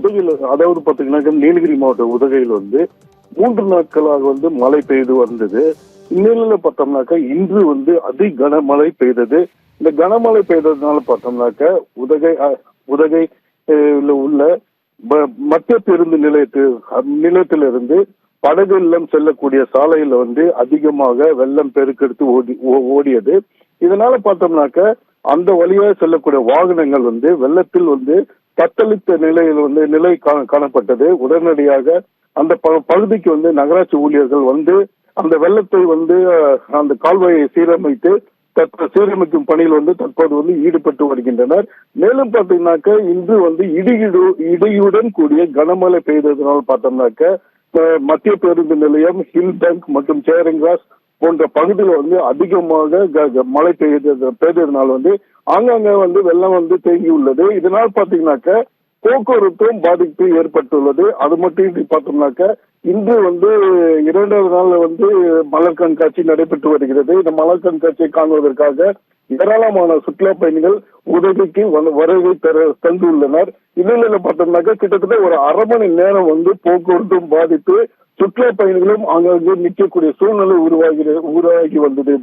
உதகையில், அதாவது பாத்தீங்கன்னா நீலகிரி மாவட்ட உதகையில் 3 நாட்களாக மழை பெய்து வந்தது. இந்நிலையில பார்த்தோம்னாக்கா இன்று அதி கனமழை பெய்தது. இந்த கனமழை பெய்ததுனால பார்த்தோம்னாக்க உதகை உள்ள மத்திய பேருந்து நிலையத்திலிருந்து படகு இல்லம் செல்லக்கூடிய சாலையில அதிகமாக வெள்ளம் பெருக்கெடுத்து ஓடியது. இதனால பார்த்தோம்னாக்க அந்த வழியாக செல்லக்கூடிய வாகனங்கள் வெள்ளத்தில் தத்தளித்த நிலை காணப்பட்டது. உடனடியாக அந்த பகுதிக்கு நகராட்சி ஊழியர்கள் அந்த வெள்ளத்தை அந்த கால்வாயை சீரமைக்கும் பணியில் தற்போது ஈடுபட்டு வருகின்றனர். மேலும் பார்த்தீங்கன்னாக்க இன்று இடியுடன் கூடிய கனமழை பெய்ததனால் பார்த்தோம்னாக்க மத்திய பேருந்து நிலையம், ஹில் பேங்க் மற்றும் சேரிங் கிராஸ் போன்ற பகுதியில் அதிகமாக மழை பெய்ததனால் ஆங்காங்க வெள்ளம் தேங்கி உள்ளது. இதனால் பாத்தீங்கன்னாக்க போக்குவரத்தும் பாதிப்பு ஏற்பட்டுள்ளது. அது மட்டும் பார்த்தோம்னாக்க இன்று 2வது நாள் மலர் கண்காட்சி நடைபெற்று வருகிறது. இந்த மலர் கண்காட்சியை காணுவதற்காக ஏராளமான சுற்றுலா பயணிகள் உதவிக்கு வருகை தந்துள்ளனர். இந்நிலையில பார்த்தோம்னாக்க கிட்டத்தட்ட ஒரு 1/2 மணி நேரம் போக்குவரத்தும் பாதிப்பு, சுற்றுலா பயணிகளும் அங்கே நிற்கக்கூடிய சூழ்நிலை உருவாகி வந்தது.